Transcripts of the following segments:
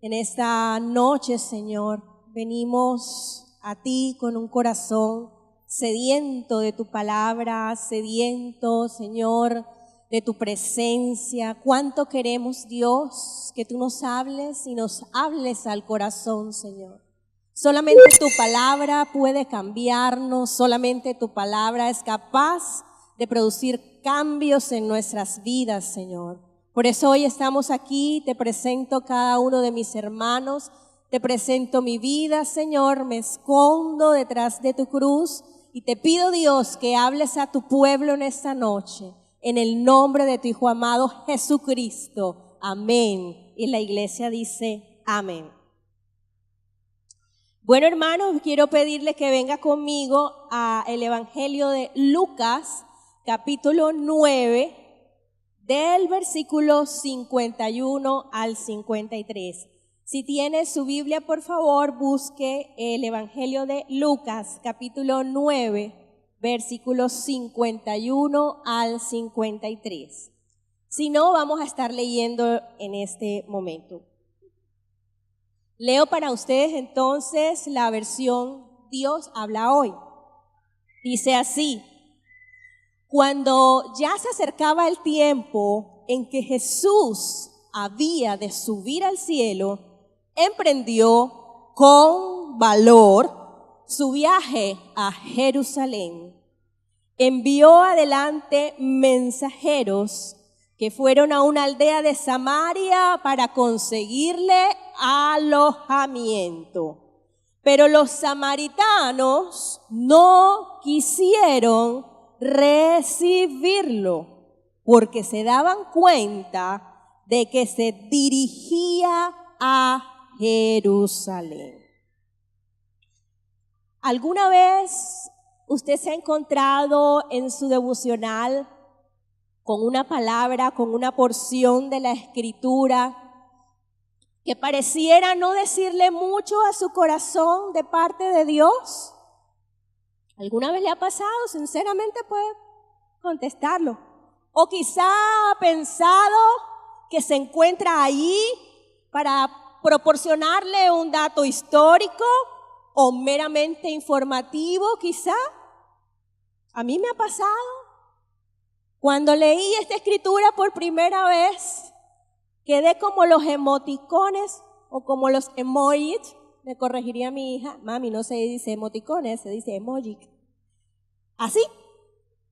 En esta noche, Señor, venimos a ti con un corazón sediento de tu palabra, sediento, Señor, de tu presencia. Cuánto queremos, Dios, que tú nos hables y nos hables al corazón, Señor. Solamente tu palabra puede cambiarnos, solamente tu palabra es capaz de producir cambios en nuestras vidas, Señor. Por eso hoy estamos aquí, te presento cada uno de mis hermanos, te presento mi vida, Señor, me escondo detrás de tu cruz y te pido, Dios, que hables a tu pueblo en esta noche, en el nombre de tu Hijo amado Jesucristo. Amén. Y la iglesia dice amén. Bueno, hermanos, quiero pedirle que venga conmigo al Evangelio de Lucas, capítulo 9, del versículo 51 al 53. Si tiene su Biblia, por favor, busque el Evangelio de Lucas, capítulo 9, versículos 51 al 53. Si no, vamos a estar leyendo en este momento. Leo para ustedes entonces la versión Dios habla hoy. Dice así: cuando ya se acercaba el tiempo en que Jesús había de subir al cielo, emprendió con valor su viaje a Jerusalén. Envió adelante mensajeros que fueron a una aldea de Samaria para conseguirle alojamiento. Pero los samaritanos no quisieron recibirlo porque se daban cuenta de que se dirigía a Jerusalén. ¿Alguna vez usted se ha encontrado en su devocional con una palabra, con una porción de la Escritura que pareciera no decirle mucho a su corazón de parte de Dios? ¿Alguna vez le ha pasado? Sinceramente puede contestarlo. O quizá ha pensado que se encuentra ahí para proporcionarle un dato histórico o meramente informativo, quizá. A mí me ha pasado. Cuando leí esta escritura por primera vez, quedé como los emoticones o como los emojis. Me corregiría mi hija: mami, no se dice emoticones, se dice emoji. Así.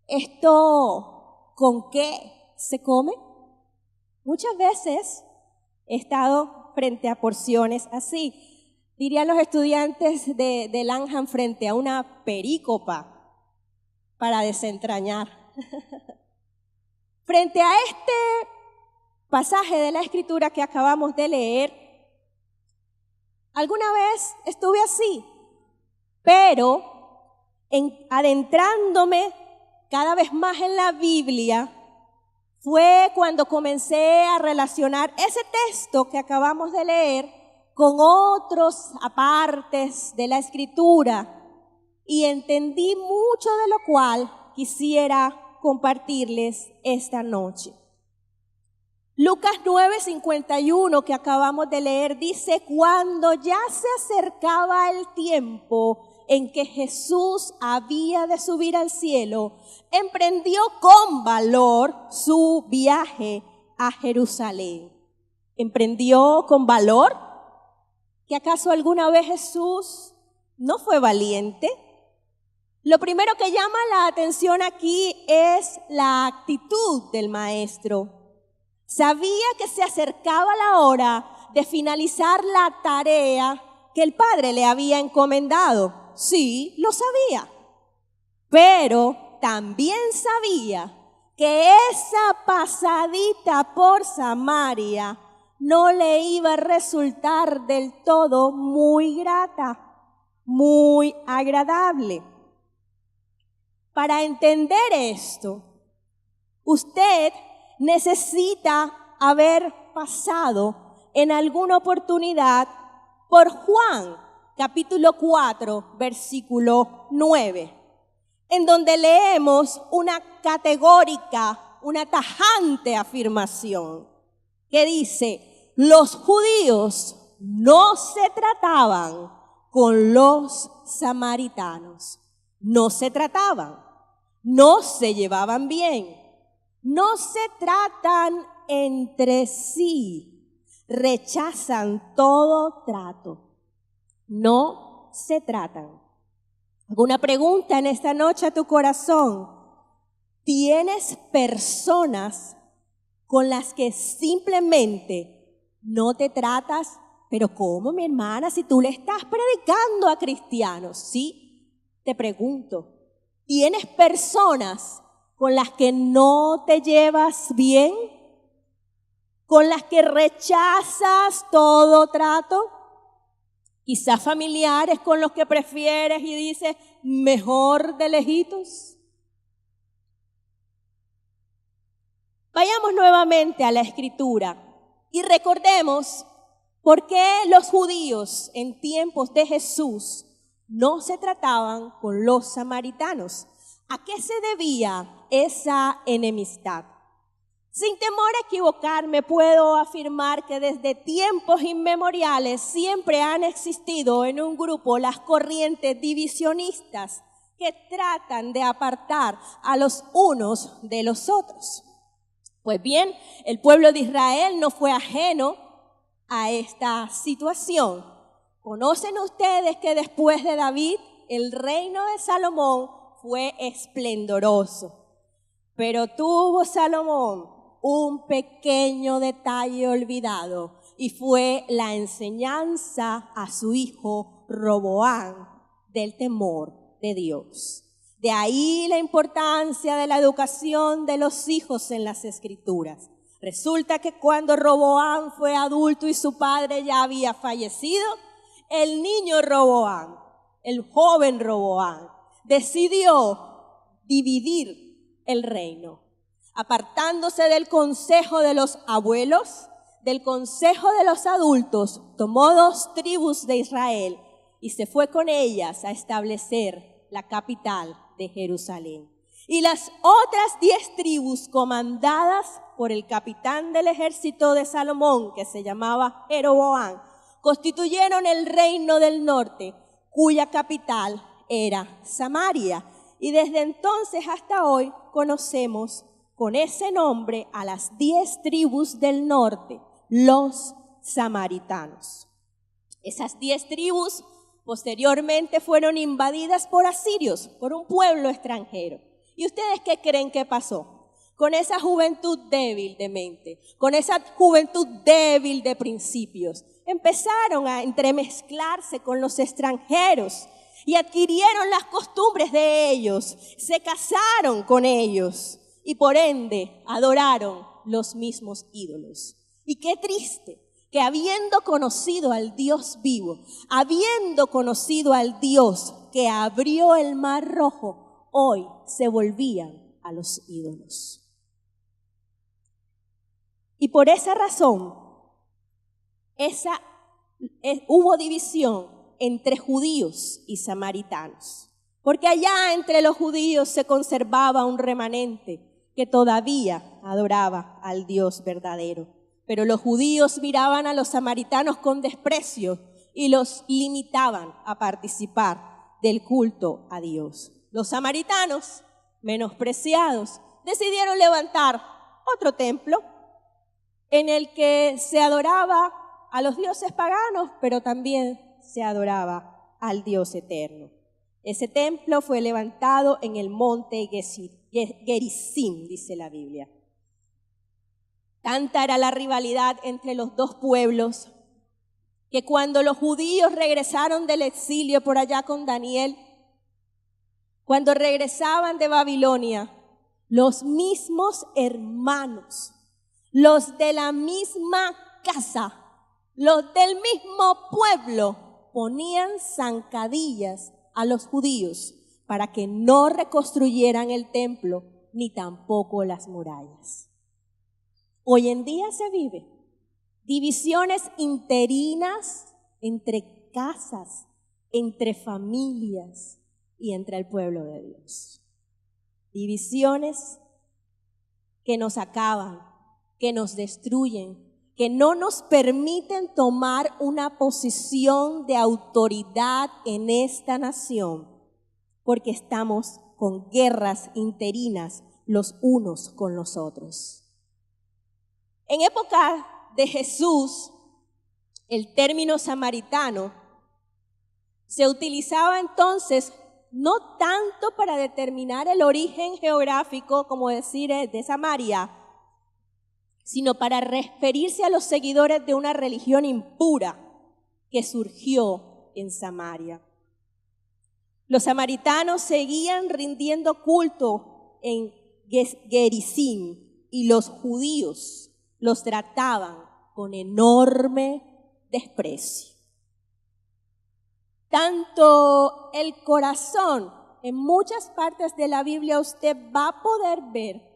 ¿Esto con qué se come? Muchas veces he estado frente a porciones así. Dirían los estudiantes de Langham, frente a una perícopa para desentrañar. Frente a este pasaje de la Escritura que acabamos de leer, alguna vez estuve así, pero adentrándome cada vez más en la Biblia, fue cuando comencé a relacionar ese texto que acabamos de leer con otros apartes de la Escritura y entendí mucho de lo cual quisiera compartirles esta noche. Lucas 9:51 que acabamos de leer dice: cuando ya se acercaba el tiempo en que Jesús había de subir al cielo, emprendió con valor su viaje a Jerusalén. ¿Emprendió con valor? ¿Que acaso alguna vez Jesús no fue valiente? Lo primero que llama la atención aquí es la actitud del maestro. Sabía que se acercaba la hora de finalizar la tarea que el Padre le había encomendado. Sí, lo sabía. Pero también sabía que esa pasadita por Samaria no le iba a resultar del todo muy grata, muy agradable. Para entender esto, usted necesita haber pasado en alguna oportunidad por Juan, capítulo 4, versículo 9, en donde leemos una categórica, una tajante afirmación que dice: los judíos no se trataban con los samaritanos. No se trataban, no se llevaban bien, no se tratan entre sí, rechazan todo trato, no se tratan. Hago una pregunta en esta noche a tu corazón. ¿Tienes personas con las que simplemente no te tratas? Pero ¿cómo, mi hermana, si tú le estás predicando a cristianos? Sí, te pregunto, ¿tienes personas con las que no te llevas bien? ¿Con las que rechazas todo trato? Quizás familiares con los que prefieres y dices, mejor de lejitos. Vayamos nuevamente a la Escritura y recordemos por qué los judíos en tiempos de Jesús no se trataban con los samaritanos. ¿A qué se debía esa enemistad? Sin temor a equivocarme, puedo afirmar que desde tiempos inmemoriales siempre han existido en un grupo las corrientes divisionistas que tratan de apartar a los unos de los otros. Pues bien, el pueblo de Israel no fue ajeno a esta situación. ¿Conocen ustedes que después de David, el reino de Salomón fue esplendoroso? Pero tuvo Salomón un pequeño detalle olvidado y fue la enseñanza a su hijo Roboam del temor de Dios. De ahí la importancia de la educación de los hijos en las Escrituras. Resulta que cuando Roboam fue adulto y su padre ya había fallecido, el niño Roboam, el joven Roboam, decidió dividir el reino, apartándose del consejo de los abuelos, del consejo de los adultos, tomó 2 tribus de Israel y se fue con ellas a establecer la capital de Jerusalén. Y las otras 10 tribus, comandadas por el capitán del ejército de Salomón, que se llamaba Jeroboam, constituyeron el reino del norte, cuya capital era Samaria. Y desde entonces hasta hoy conocemos con ese nombre a las 10 tribus del norte, los samaritanos. Esas 10 tribus posteriormente fueron invadidas por asirios, por un pueblo extranjero. ¿Y ustedes qué creen que pasó? Con esa juventud débil de mente, con esa juventud débil de principios, empezaron a entremezclarse con los extranjeros y adquirieron las costumbres de ellos, se casaron con ellos y por ende adoraron los mismos ídolos. Y qué triste que habiendo conocido al Dios vivo, habiendo conocido al Dios que abrió el mar rojo, hoy se volvían a los ídolos. Y por esa razón, hubo división entre judíos y samaritanos. Porque allá entre los judíos se conservaba un remanente que todavía adoraba al Dios verdadero. Pero los judíos miraban a los samaritanos con desprecio y los limitaban a participar del culto a Dios. Los samaritanos, menospreciados, decidieron levantar otro templo en el que se adoraba a los dioses paganos, pero también se adoraba al Dios eterno. Ese templo fue levantado en el monte Gerizim, dice la Biblia. Tanta era la rivalidad entre los dos pueblos que cuando los judíos regresaron del exilio por allá con Daniel, cuando regresaban de Babilonia, los mismos hermanos, los de la misma casa, los del mismo pueblo, ponían zancadillas a los judíos para que no reconstruyeran el templo ni tampoco las murallas. Hoy en día se vive divisiones interinas entre casas, entre familias y entre el pueblo de Dios. Divisiones que nos acaban, que nos destruyen, que no nos permiten tomar una posición de autoridad en esta nación, porque estamos con guerras interinas los unos con los otros. En época de Jesús, el término samaritano se utilizaba entonces no tanto para determinar el origen geográfico, como decir de Samaria, sino para referirse a los seguidores de una religión impura que surgió en Samaria. Los samaritanos seguían rindiendo culto en Gerizim y los judíos los trataban con enorme desprecio. Tanto el corazón, en muchas partes de la Biblia usted va a poder ver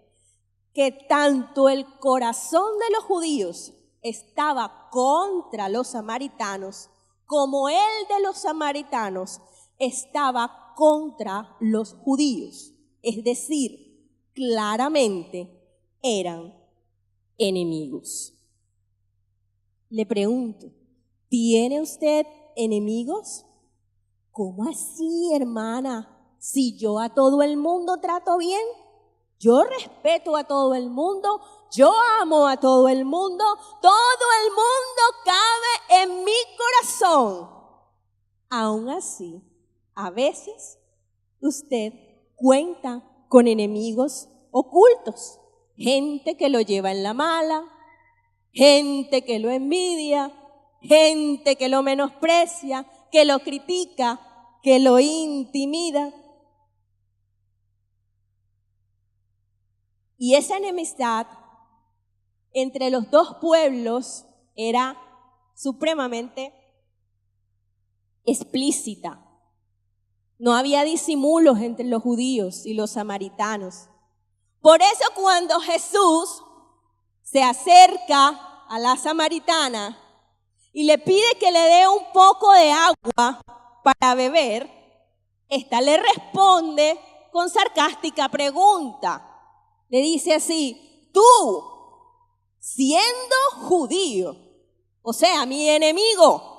que tanto el corazón de los judíos estaba contra los samaritanos, como el de los samaritanos estaba contra los judíos. Es decir, claramente eran enemigos. Le pregunto, ¿tiene usted enemigos? ¿Cómo así, hermana? Si yo a todo el mundo trato bien, yo respeto a todo el mundo, yo amo a todo el mundo cabe en mi corazón. Aún así, a veces usted cuenta con enemigos ocultos, gente que lo lleva en la mala, gente que lo envidia, gente que lo menosprecia, que lo critica, que lo intimida. Y esa enemistad entre los dos pueblos era supremamente explícita. No había disimulos entre los judíos y los samaritanos. Por eso cuando Jesús se acerca a la samaritana y le pide que le dé un poco de agua para beber, esta le responde con sarcástica pregunta. Le dice así: tú, siendo judío, o sea, mi enemigo,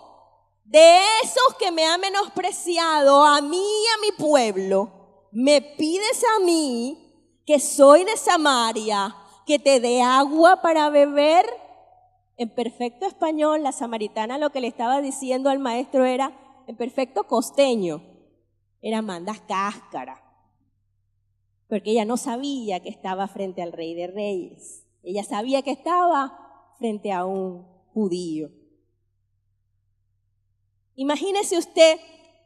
de esos que me han menospreciado a mí y a mi pueblo, me pides a mí, que soy de Samaria, que te dé agua para beber. En perfecto español, la samaritana lo que le estaba diciendo al maestro era, en perfecto costeño, era mandas cáscara. Porque ella no sabía que estaba frente al Rey de Reyes. Ella sabía que estaba frente a un judío. Imagínese usted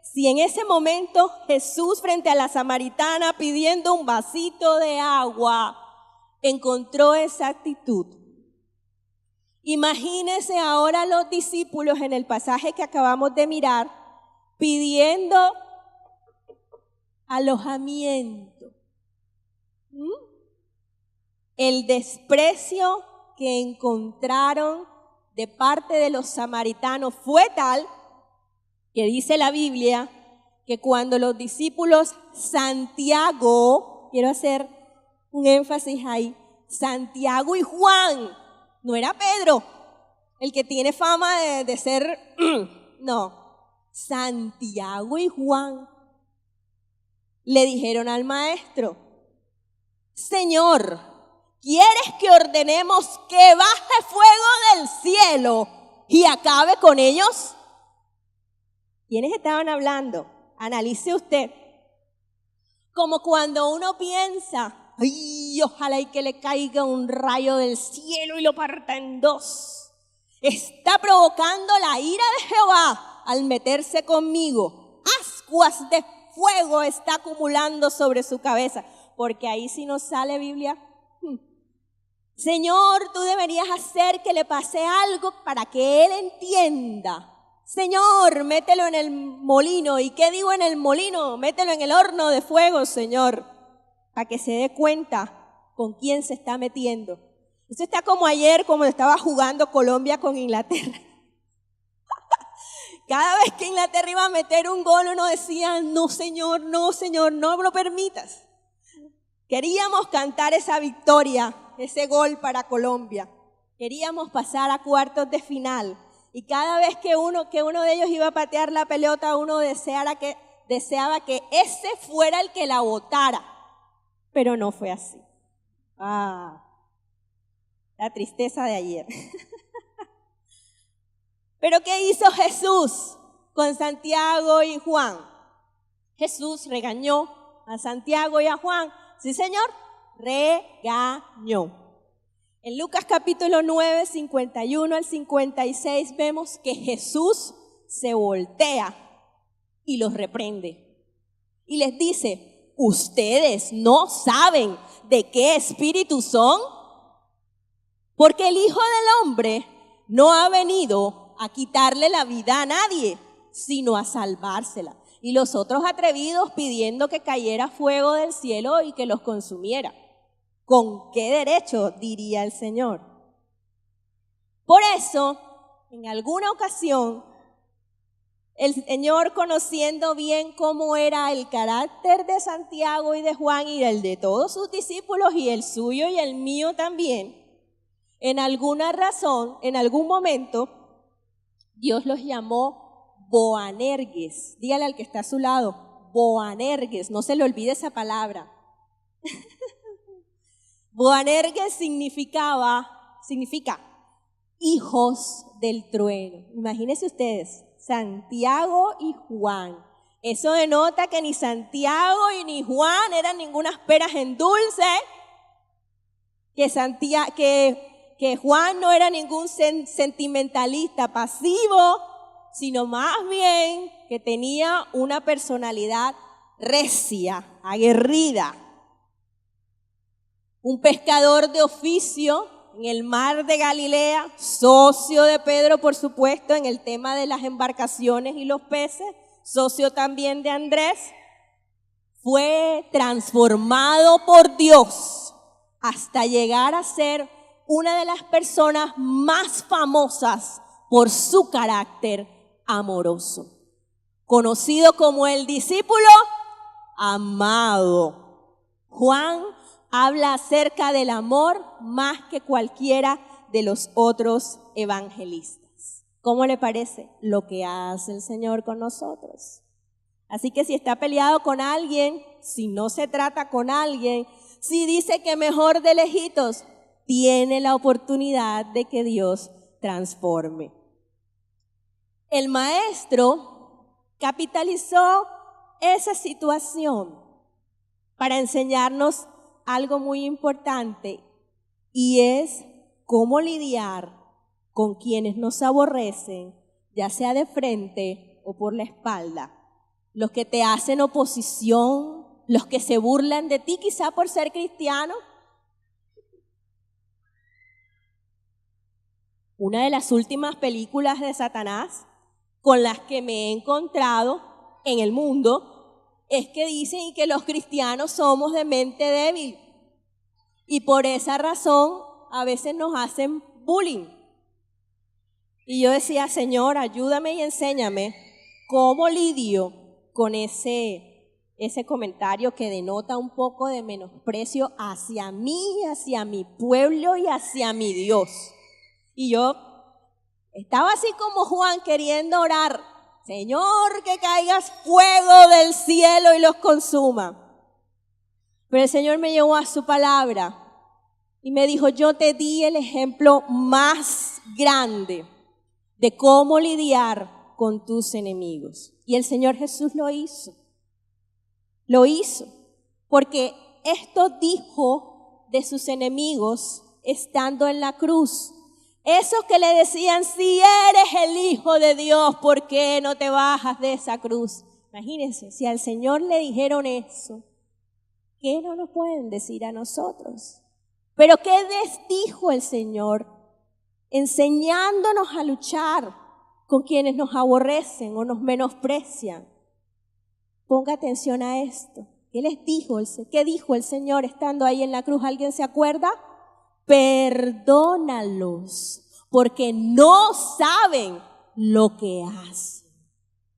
si en ese momento Jesús frente a la samaritana pidiendo un vasito de agua encontró esa actitud. Imagínese ahora los discípulos en el pasaje que acabamos de mirar pidiendo alojamiento. El desprecio que encontraron de parte de los samaritanos fue tal que dice la Biblia que cuando los discípulos Santiago, quiero hacer un énfasis ahí, Santiago y Juan, no era Pedro, el que tiene fama de ser, no, Santiago y Juan le dijeron al maestro: Señor, ¿quieres que ordenemos que baje fuego del cielo y acabe con ellos? ¿Quiénes estaban hablando? Analice usted. Como cuando uno piensa, ay, ojalá y que le caiga un rayo del cielo y lo parta en dos. Está provocando la ira de Jehová al meterse conmigo. Ascuas de fuego está acumulando sobre su cabeza. Porque ahí sí nos sale Biblia. Señor, tú deberías hacer que le pase algo para que él entienda. Señor, mételo en el molino. ¿Y qué digo en el molino? Mételo en el horno de fuego, Señor, para que se dé cuenta con quién se está metiendo. Esto está como ayer, como estaba jugando Colombia con Inglaterra. Cada vez que Inglaterra iba a meter un gol, uno decía, no, Señor, no lo permitas. Queríamos cantar esa victoria, ese gol para Colombia. Queríamos pasar a cuartos de final. Y cada vez que uno de ellos iba a patear la pelota, uno deseaba que ese fuera el que la botara. Pero no fue así. La tristeza de ayer. Pero ¿qué hizo Jesús con Santiago y Juan? Jesús regañó a Santiago y a Juan. Sí, Señor, regañó. En Lucas capítulo 9, 51 al 56 vemos que Jesús se voltea y los reprende. Y les dice, ¿ustedes no saben de qué espíritu son? Porque el Hijo del Hombre no ha venido a quitarle la vida a nadie, sino a salvársela. Y los otros atrevidos pidiendo que cayera fuego del cielo y que los consumiera. ¿Con qué derecho? Diría el Señor. Por eso, en alguna ocasión, el Señor, conociendo bien cómo era el carácter de Santiago y de Juan y el de todos sus discípulos y el suyo y el mío también, en alguna razón, en algún momento, Dios los llamó Boanerges. Dígale al que está a su lado, Boanerges, no se le olvide esa palabra. Boanerges significa hijos del trueno. Imagínense ustedes, Santiago y Juan. Eso denota que ni Santiago y ni Juan eran ningunas peras en dulce, que Juan no era ningún sentimentalista pasivo, sino más bien que tenía una personalidad recia, aguerrida. Un pescador de oficio en el mar de Galilea, socio de Pedro, por supuesto, en el tema de las embarcaciones y los peces, socio también de Andrés, fue transformado por Dios hasta llegar a ser una de las personas más famosas por su carácter amoroso, conocido como el discípulo amado. Juan habla acerca del amor más que cualquiera de los otros evangelistas. ¿Cómo le parece lo que hace el Señor con nosotros? Así que si está peleado con alguien, si no se trata con alguien, si dice que mejor de lejitos, tiene la oportunidad de que Dios transforme. El maestro capitalizó esa situación para enseñarnos algo muy importante, y es cómo lidiar con quienes nos aborrecen, ya sea de frente o por la espalda. Los que te hacen oposición, los que se burlan de ti quizá por ser cristiano. Una de las últimas películas de Satanás con las que me he encontrado en el mundo es que dicen que los cristianos somos de mente débil y por esa razón a veces nos hacen bullying. Y yo decía, Señor, ayúdame y enséñame cómo lidio con ese comentario que denota un poco de menosprecio hacia mí, hacia mi pueblo y hacia mi Dios. Y yo estaba así como Juan queriendo orar, Señor, que caigas fuego del cielo y los consuma. Pero el Señor me llevó a su palabra y me dijo, yo te di el ejemplo más grande de cómo lidiar con tus enemigos. Y el Señor Jesús lo hizo. Lo hizo porque esto dijo de sus enemigos estando en la cruz. Esos que le decían, si eres el Hijo de Dios, ¿por qué no te bajas de esa cruz? Imagínense, si al Señor le dijeron eso, ¿qué no nos pueden decir a nosotros? Pero ¿qué les dijo el Señor? Enseñándonos a luchar con quienes nos aborrecen o nos menosprecian. Ponga atención a esto. ¿Qué les dijo? ¿Qué dijo el Señor estando ahí en la cruz? ¿Alguien se acuerda? Perdónalos, porque no saben lo que hacen.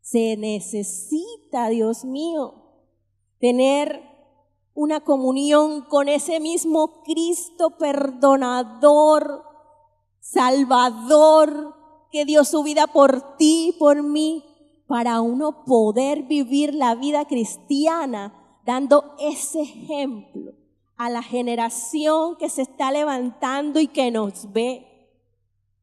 Se necesita, Dios mío, tener una comunión con ese mismo Cristo perdonador, Salvador, que dio su vida por ti, por mí, para uno poder vivir la vida cristiana, dando ese ejemplo a la generación que se está levantando y que nos ve.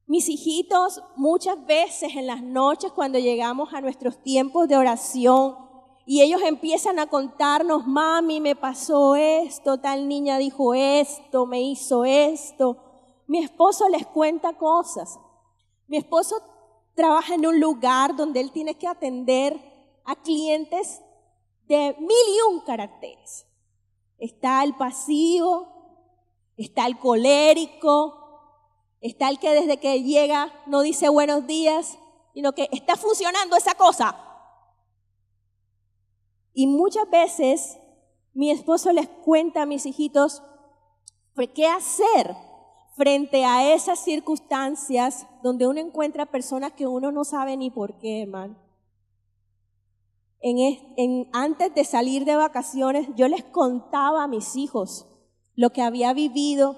Mis hijitos, muchas veces en las noches cuando llegamos a nuestros tiempos de oración y ellos empiezan a contarnos, mami, me pasó esto, tal niña dijo esto, me hizo esto. Mi esposo les cuenta cosas. Mi esposo trabaja en un lugar donde él tiene que atender a clientes de 1001 caracteres. Está el pasivo, está el colérico, está el que desde que llega no dice buenos días, sino que está funcionando esa cosa. Y muchas veces mi esposo les cuenta a mis hijitos qué hacer frente a esas circunstancias donde uno encuentra personas que uno no sabe ni por qué, hermano. Antes de salir de vacaciones, yo les contaba a mis hijos lo que había vivido,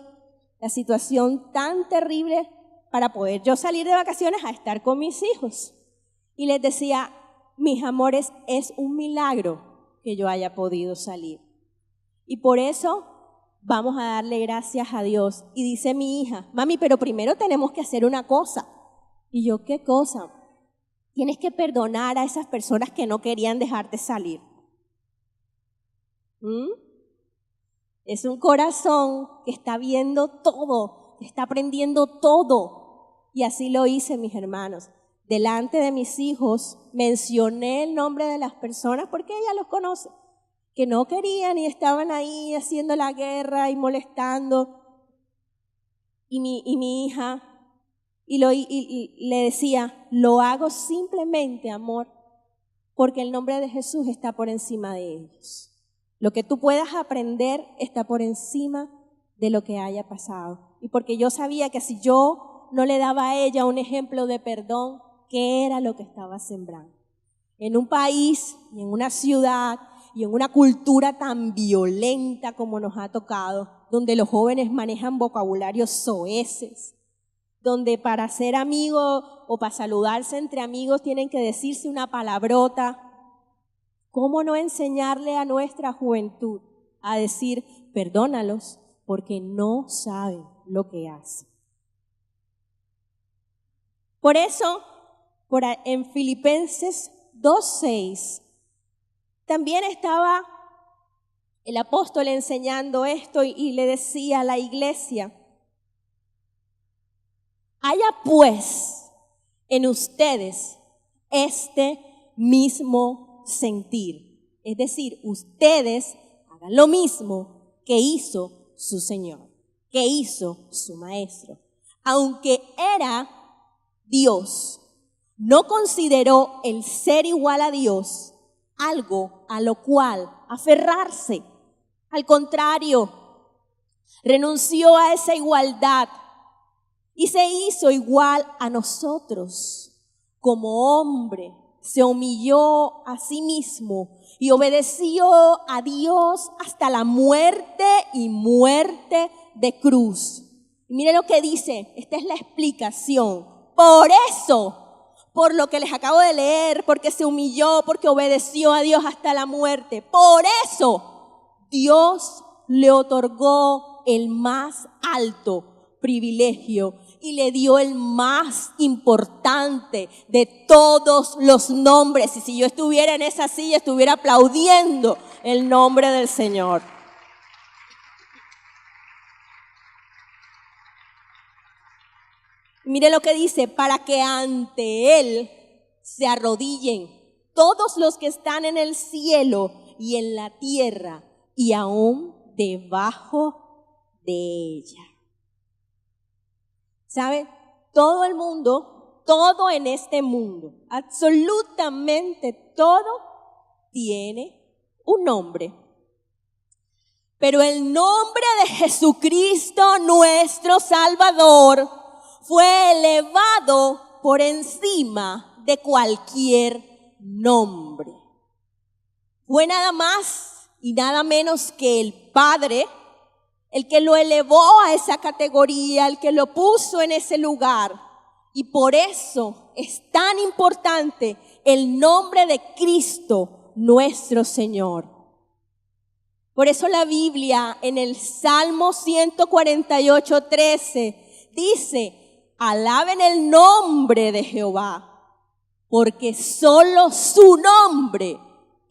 la situación tan terrible para poder yo salir de vacaciones a estar con mis hijos. Y les decía, mis amores, es un milagro que yo haya podido salir. Y por eso vamos a darle gracias a Dios. Y dice mi hija, mami, pero primero tenemos que hacer una cosa. Y yo, ¿qué cosa? Tienes que perdonar a esas personas que no querían dejarte salir. Es un corazón que está viendo todo, que está aprendiendo todo. Y así lo hice, mis hermanos. Delante de mis hijos mencioné el nombre de las personas porque ella los conoce, que no querían y estaban ahí haciendo la guerra y molestando. Y mi hija le decía, lo hago simplemente, amor, porque el nombre de Jesús está por encima de ellos. Lo que tú puedas aprender está por encima de lo que haya pasado. Y porque yo sabía que si yo no le daba a ella un ejemplo de perdón, ¿qué era lo que estaba sembrando? En un país y en una ciudad y en una cultura tan violenta como nos ha tocado, donde los jóvenes manejan vocabularios soeces, donde para ser amigos o para saludarse entre amigos tienen que decirse una palabrota. ¿Cómo no enseñarle a nuestra juventud a decir, perdónalos porque no saben lo que hacen? Por eso, en Filipenses 2:6, también estaba el apóstol enseñando esto y le decía a la iglesia, haya pues en ustedes este mismo sentir. Es decir, ustedes hagan lo mismo que hizo su Señor, que hizo su Maestro. Aunque era Dios, no consideró el ser igual a Dios algo a lo cual aferrarse. Al contrario, renunció a esa igualdad y se hizo igual a nosotros. Como hombre, se humilló a sí mismo y obedeció a Dios hasta la muerte y muerte de cruz. Y mire lo que dice, esta es la explicación. Por eso, por lo que les acabo de leer, porque se humilló, porque obedeció a Dios hasta la muerte, por eso Dios le otorgó el más alto privilegio y le dio el más importante de todos los nombres. Y si yo estuviera en esa silla, estuviera aplaudiendo el nombre del Señor. Mire lo que dice, para que ante Él se arrodillen todos los que están en el cielo y en la tierra y aún debajo de ella. ¿Sabe? Todo el mundo, todo en este mundo, absolutamente todo tiene un nombre. Pero el nombre de Jesucristo, nuestro Salvador, fue elevado por encima de cualquier nombre. Fue nada más y nada menos que el Padre el que lo elevó a esa categoría, el que lo puso en ese lugar. Y por eso es tan importante el nombre de Cristo, nuestro Señor. Por eso la Biblia en el Salmo 148:13 dice: alaben el nombre de Jehová, porque solo su nombre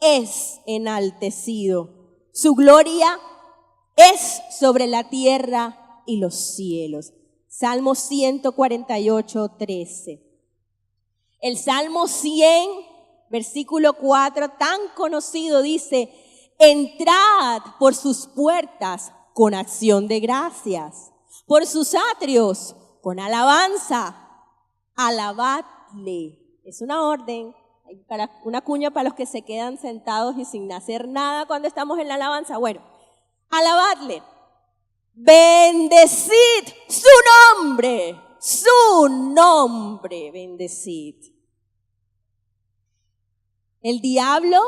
es enaltecido. Su gloria es sobre la tierra y los cielos. Salmo 148:13. El Salmo 100, versículo 4, tan conocido, dice: entrad por sus puertas con acción de gracias, por sus atrios con alabanza, alabadle. Es una orden, una cuña para los que se quedan sentados y sin hacer nada cuando estamos en la alabanza. Bueno, alabadle, bendecid su nombre, bendecid. El diablo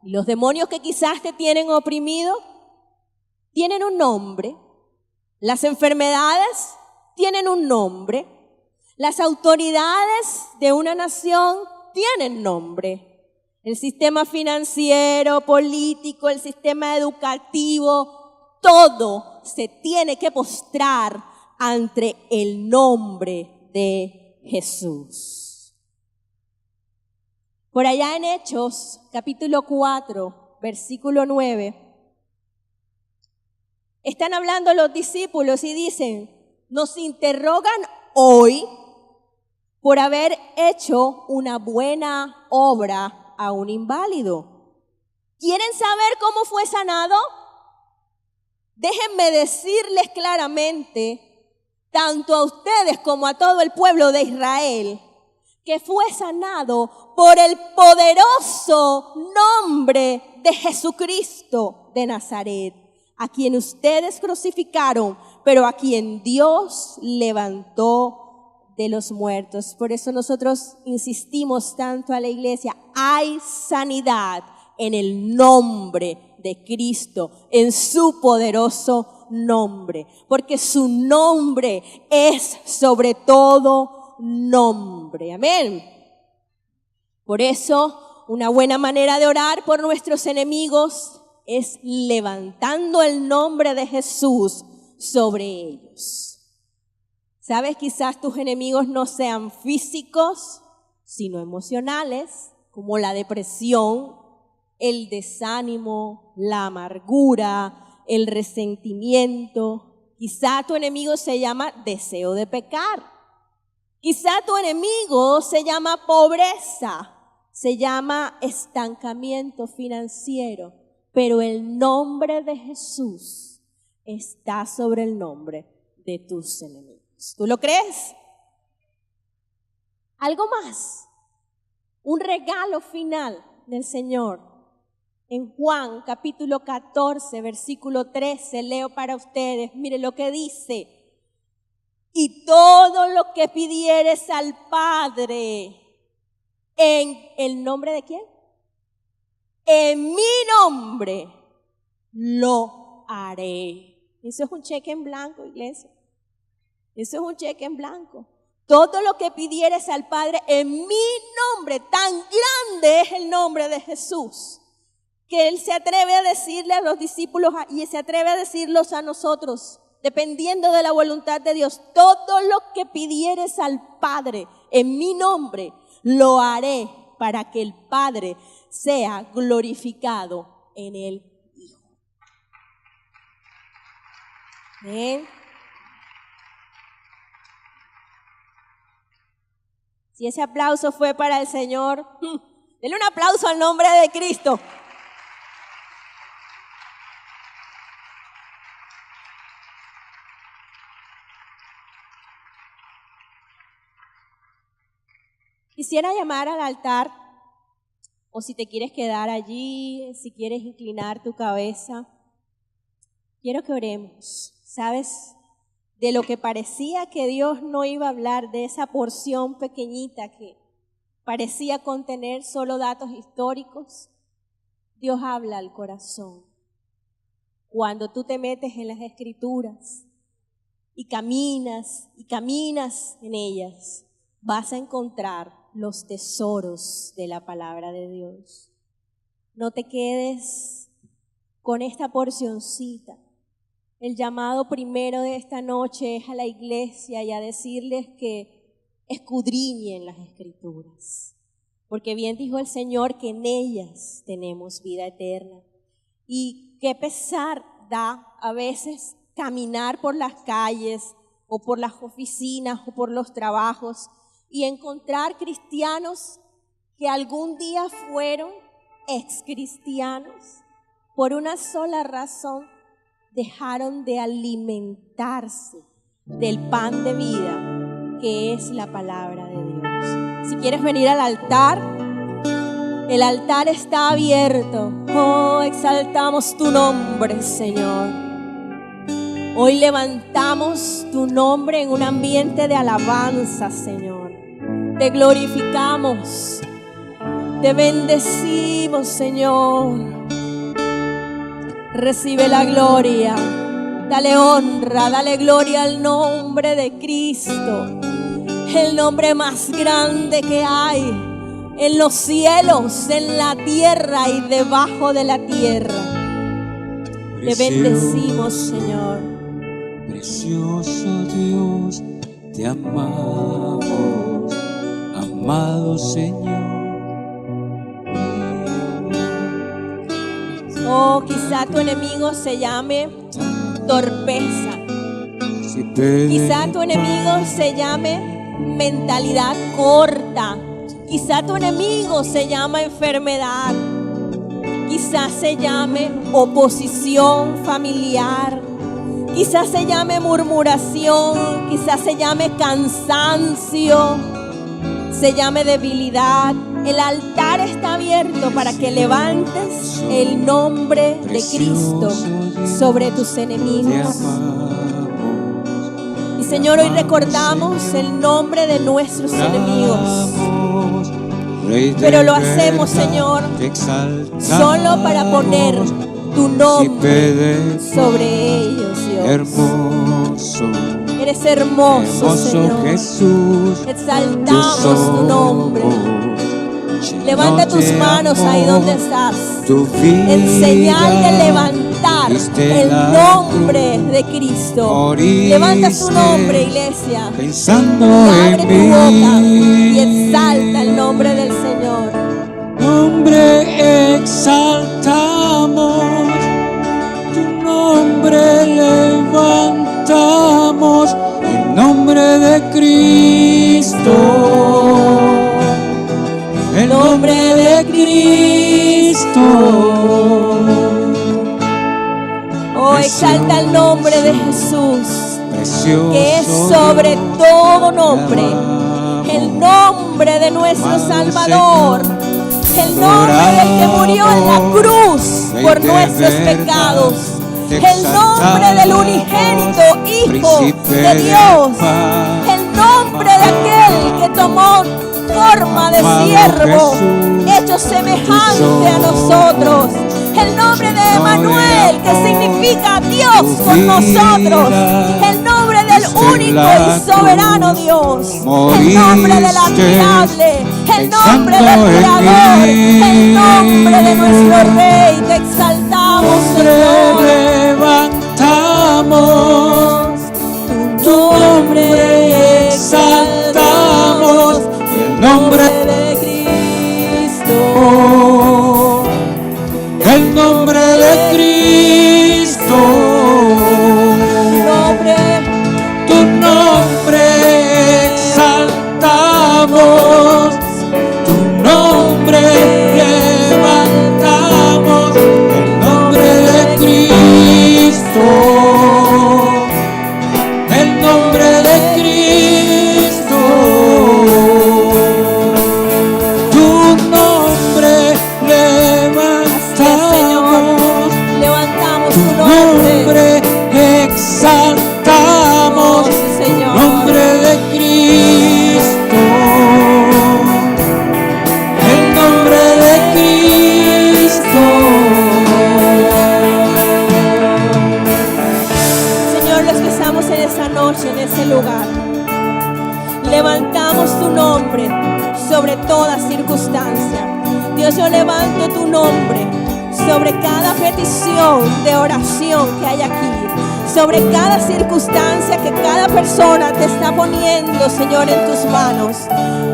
y los demonios que quizás te tienen oprimido tienen un nombre. Las enfermedades tienen un nombre. Las autoridades de una nación tienen nombre. El sistema financiero, político, el sistema educativo, todo se tiene que postrar ante el nombre de Jesús. Por allá en Hechos, capítulo 4, versículo 9, están hablando los discípulos y dicen: nos interrogan hoy por haber hecho una buena obra a un inválido. ¿Quieren saber cómo fue sanado? Déjenme decirles claramente, tanto a ustedes como a todo el pueblo de Israel, que fue sanado por el poderoso nombre de Jesucristo de Nazaret, a quien ustedes crucificaron, pero a quien Dios levantó de los muertos. Por eso nosotros insistimos tanto a la iglesia: hay sanidad en el nombre de Cristo, en su poderoso nombre, porque su nombre es sobre todo nombre. Amén. Por eso, una buena manera de orar por nuestros enemigos es levantando el nombre de Jesús sobre ellos. ¿Sabes? Quizás tus enemigos no sean físicos, sino emocionales, como la depresión, el desánimo, la amargura, el resentimiento. Quizá tu enemigo se llama deseo de pecar. Quizá tu enemigo se llama pobreza, se llama estancamiento financiero, pero el nombre de Jesús está sobre el nombre de tus enemigos. ¿Tú lo crees? Algo más, un regalo final del Señor. En Juan capítulo 14, versículo 13, leo para ustedes, mire lo que dice: y todo lo que pidieres al Padre, ¿en el nombre de quién? En mi nombre lo haré. Eso es un cheque en blanco, iglesia. Eso es un cheque en blanco. Todo lo que pidieres al Padre en mi nombre, tan grande es el nombre de Jesús, que Él se atreve a decirle a los discípulos y se atreve a decirlos a nosotros. Dependiendo de la voluntad de Dios, todo lo que pidieres al Padre en mi nombre, lo haré para que el Padre sea glorificado en el Hijo. ¿Ven? Si ese aplauso fue para el Señor, denle un aplauso al nombre de Cristo. Quisiera llamar al altar, o si te quieres quedar allí, si quieres inclinar tu cabeza, quiero que oremos. ¿Sabes? De lo que parecía que Dios no iba a hablar, de esa porción pequeñita que parecía contener solo datos históricos, Dios habla al corazón. Cuando tú te metes en las Escrituras y caminas en ellas, vas a encontrar los tesoros de la palabra de Dios. No te quedes con esta porcioncita. El llamado primero de esta noche es a la iglesia y a decirles que escudriñen las Escrituras, porque bien dijo el Señor que en ellas tenemos vida eterna. Y qué pesar da a veces caminar por las calles o por las oficinas o por los trabajos y encontrar cristianos que algún día fueron excristianos por una sola razón: dejaron de alimentarse del pan de vida que es la palabra de Dios. Si quieres venir al altar, el altar está abierto. Oh, exaltamos tu nombre, Señor. Hoy levantamos tu nombre en un ambiente de alabanza, Señor. Te glorificamos, te bendecimos, Señor. Recibe la gloria, dale honra, dale gloria al nombre de Cristo, el nombre más grande que hay en los cielos, en la tierra y debajo de la tierra. Te bendecimos, Señor. Precioso Dios, te amamos, amado Señor. Oh, quizá tu enemigo se llame torpeza. Quizá tu enemigo se llame mentalidad corta. Quizá tu enemigo se llama enfermedad. Quizá se llame oposición familiar. Quizá se llame murmuración. Quizá se llame cansancio. Se llame debilidad. El altar está abierto para que levantes el nombre de Cristo sobre tus enemigos. Y Señor, hoy recordamos el nombre de nuestros enemigos, pero lo hacemos, Señor, solo para poner tu nombre sobre ellos, Dios. Hermoso, eres hermoso, Señor. Jesús, exaltamos tu nombre. Levanta tus manos ahí donde estás, en señal de levantar el nombre de Cristo. Levanta su nombre, iglesia, y abre tu boca y exalta el nombre del Señor. Nombre exaltamos, tu nombre levantamos, el nombre de Cristo. El nombre de Cristo. Oh, exalta el nombre de Jesús, Precioso, que es sobre todo nombre. El nombre de nuestro Salvador. El nombre del que murió en la cruz por nuestros pecados. El nombre del unigénito Hijo de Dios. El nombre de aquel que tomó forma de siervo, hecho semejante a nosotros. El nombre de Emmanuel, que significa Dios con nosotros. El nombre del único y soberano Dios. El nombre del admirable. El nombre del Creador. El nombre de nuestro Rey. Te exaltamos, Señor. Levantamos, tu nombre exaltamos, el nombre de Cristo. El nombre de Cristo. Tu nombre exaltamos, tu nombre levantamos, el nombre de Cristo. Señor, los que estamos en esa noche, en ese lugar, levantamos tu nombre sobre toda circunstancia. Dios, yo levanto tu nombre sobre cada petición de oración que hay aquí, sobre cada circunstancia que cada persona te está poniendo, Señor, en tus manos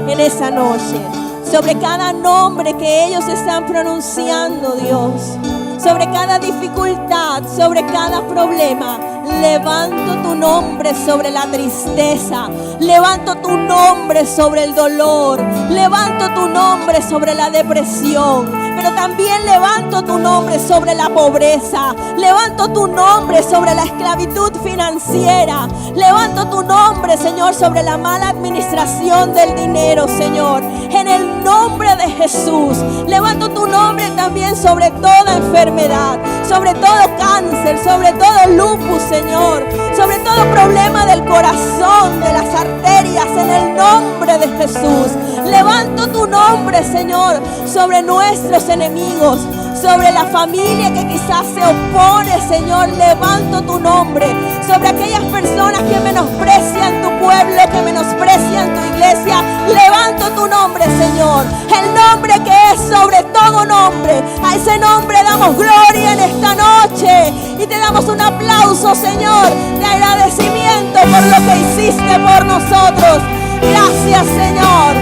en esa noche, sobre cada nombre que ellos están pronunciando, Dios, sobre cada dificultad, sobre cada problema. Levanto tu nombre sobre la tristeza, levanto tu nombre sobre el dolor, levanto tu nombre sobre la depresión, pero también levanto tu nombre sobre la pobreza, levanto tu nombre sobre la esclavitud financiera, levanto tu nombre, Señor, sobre la mala administración del dinero, Señor, en el nombre de Jesús. Levanto tu nombre también sobre toda enfermedad, sobre todo cáncer, sobre todo lupus, Señor, sobre todo problema del corazón, de las arterias, en el nombre de Jesús. Levanto tu nombre, Señor, sobre nuestros enemigos, sobre la familia que quizás se opone, Señor. Levanto tu nombre sobre aquellas personas que menosprecian tu pueblo, que menosprecian tu iglesia. Levanto tu nombre, Señor, el nombre que es sobre todo nombre. A ese nombre damos gloria en esta noche y te damos un aplauso, Señor, de agradecimiento por lo que hiciste por nosotros. Gracias, Señor.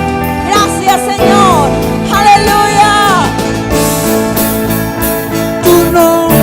Gracias, Señor. Aleluya. Tu nombre